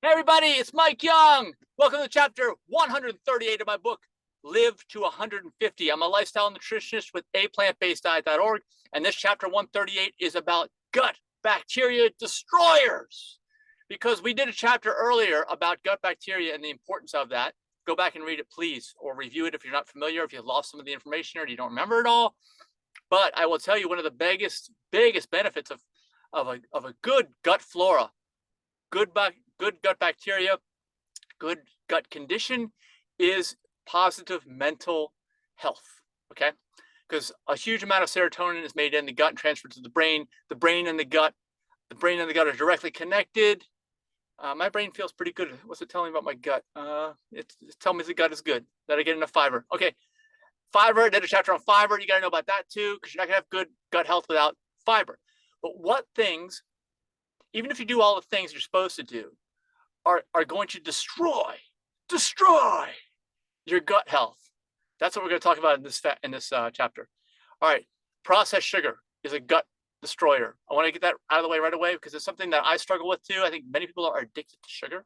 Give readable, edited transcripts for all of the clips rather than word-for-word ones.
Hey everybody, it's Mike Young. Welcome to chapter 138 of my book, Live to 150. I'm a lifestyle nutritionist with aPlantBasedDiet.org, and this chapter 138 is about gut bacteria destroyers. Because we did a chapter earlier about gut bacteria and the importance of that. Go back and read it, please, or review it if you're not familiar, if you've lost some of the information or you don't remember it all. But I will tell you, one of the biggest benefits of a good gut flora, good gut bacteria, good gut condition is positive mental health. Okay, because a huge amount of serotonin is made in the gut and transferred to the brain. The brain and the gut are directly connected. My brain feels pretty good. What's it telling me about my gut? It's telling me the gut is good, that I get enough fiber. Okay, fiber. I did a chapter on fiber. You got to know about that too, because you're not gonna have good gut health without fiber. But what things, even if you do all the things you're supposed to do, are going to destroy your gut health? That's what we're going to talk about in this chapter. All right, processed sugar is a gut destroyer. I want to get that out of the way right away because it's something that I struggle with too. I think many people are addicted to sugar.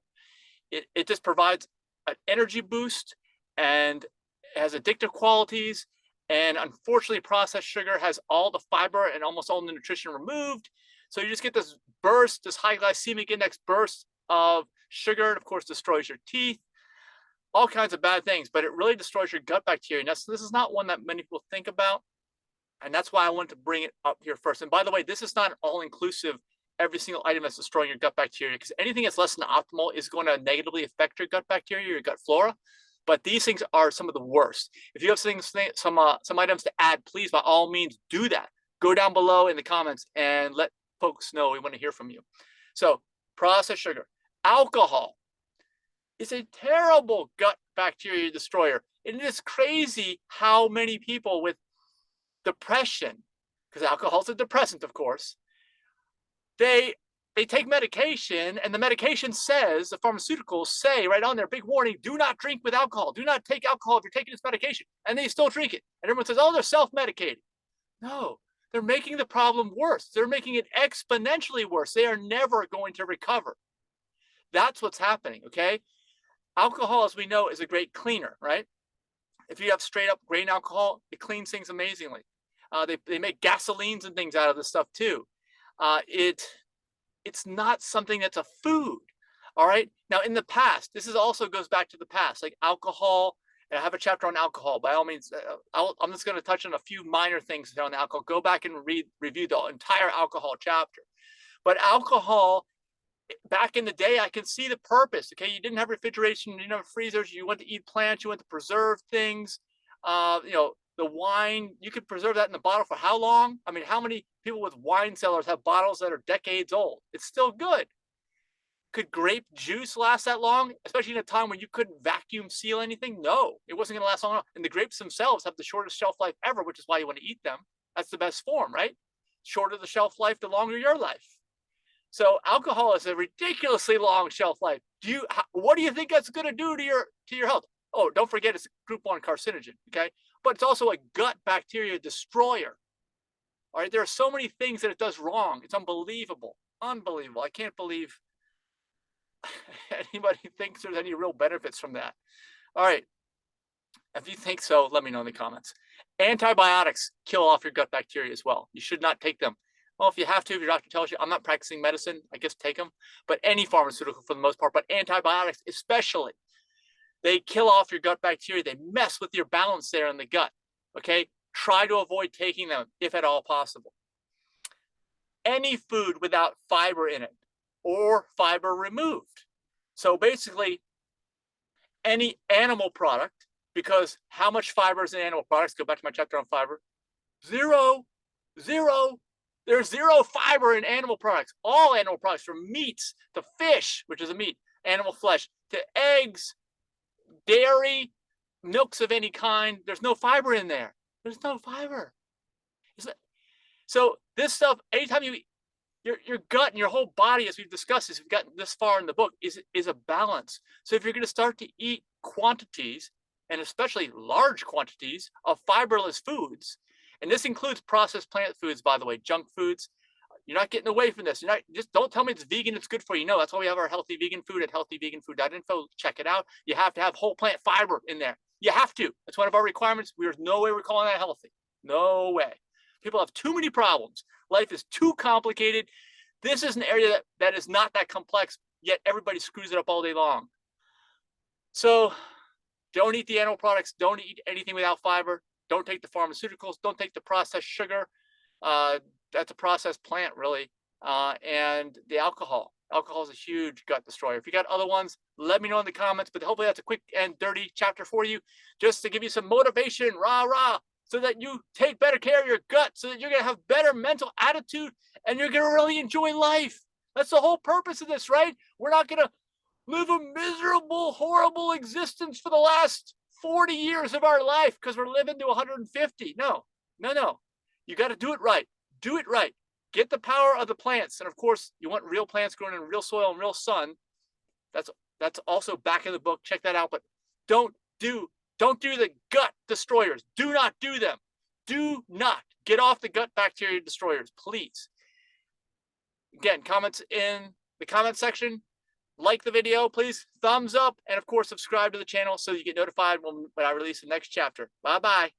It just provides an energy boost and has addictive qualities. And unfortunately, processed sugar has all the fiber and almost all the nutrition removed. So you just get this burst, this high glycemic index burst of sugar. And of course, destroys your teeth, all kinds of bad things, but it really destroys your gut bacteria. Now, so this is not one that many people think about. And that's why I wanted to bring it up here first. And by the way, this is not all inclusive, every single item that's destroying your gut bacteria, because anything that's less than optimal is going to negatively affect your gut bacteria, your gut flora. But these things are some of the worst. If you have some items to add, please, by all means, do that. Go down below in the comments and let folks know. We want to hear from you. So, processed sugar. Alcohol is a terrible gut bacteria destroyer. And it is crazy how many people with depression, because alcohol is a depressant, of course, they take medication, and the medication says, the pharmaceuticals say right on there, big warning, do not drink with alcohol. Do not take alcohol if you're taking this medication. And they still drink it. And everyone says, oh, they're self-medicating. No, they're making the problem worse. They're making it exponentially worse. They are never going to recover. That's what's happening, okay? Alcohol, as we know, is a great cleaner, right? If you have straight up grain alcohol, it cleans things amazingly. They make gasolines and things out of this stuff too. It's not something that's a food. All right. Now, in the past, also goes back to the past, like alcohol. And I have a chapter on alcohol. By all means, I'm just going to touch on a few minor things on alcohol. Go back and review the entire alcohol chapter. But alcohol, back in the day, I can see the purpose. Okay, you didn't have refrigeration, you didn't have freezers. You went to eat plants. You went to preserve things. The wine, you could preserve that in the bottle for how long? I mean, how many people with wine cellars have bottles that are decades old? It's still good. Could grape juice last that long, especially in a time when you couldn't vacuum seal anything? No, it wasn't going to last long enough. And the grapes themselves have the shortest shelf life ever, which is why you want to eat them. That's the best form, right? Shorter the shelf life, the longer your life. So alcohol is a ridiculously long shelf life. What do you think that's going to do to your health? Oh, don't forget, it's a group 1 carcinogen, okay? But it's also a gut bacteria destroyer. All right, there are so many things that it does wrong. It's unbelievable. Unbelievable. I can't believe anybody thinks there's any real benefits from that. All right, if you think so, let me know in the comments. Antibiotics kill off your gut bacteria as well. You should not take them. Well, if you have to, if your doctor tells you, I'm not practicing medicine, I guess take them. But any pharmaceutical for the most part, but antibiotics especially, they kill off your gut bacteria. They mess with your balance there in the gut, okay? Try to avoid taking them if at all possible. Any food without fiber in it or fiber removed. So basically, any animal product, because how much fiber is in animal products? Go back to my chapter on fiber. Zero. There's zero fiber in animal products. All animal products, from meats to fish, which is a meat, animal flesh, to eggs, dairy, milks of any kind. There's no fiber in there. There's no fiber. So this stuff, anytime you eat, your gut and your whole body, as we've discussed this, we've gotten this far in the book, is a balance. So if you're going to start to eat quantities, and especially large quantities of fiberless foods, and this includes processed plant foods, by the way, junk foods, You're not getting away from this. You're not, just don't tell me it's vegan, it's good for you. No, that's why we have our healthy vegan food at healthyveganfood.info. Check it out. You have to have whole plant fiber in there. You have to. That's one of our requirements. There's no way we're calling that healthy. No way. People have too many problems. Life is too complicated. This is an area that is not that complex, yet everybody screws it up all day long. So don't eat the animal products. Don't eat anything without fiber. Don't take the pharmaceuticals. Don't take the processed sugar. That's a processed plant, really. And the alcohol. Alcohol is a huge gut destroyer. If you got other ones, let me know in the comments. But hopefully that's a quick and dirty chapter for you, just to give you some motivation, rah, rah, so that you take better care of your gut, so that you're going to have better mental attitude and you're going to really enjoy life. That's the whole purpose of this, right? We're not going to live a miserable, horrible existence for the last 40 years of our life because we're living to 150. No. You got to do it right. Do it right. Get the power of the plants. And of course, you want real plants growing in real soil and real sun. That's also back in the book. Check that out. But don't do the gut destroyers. Do not do them. Do not get off the gut bacteria destroyers, please. Again, comments in the comment section. Like the video, please. Thumbs up. And of course, subscribe to the channel so you get notified when I release the next chapter. Bye-bye.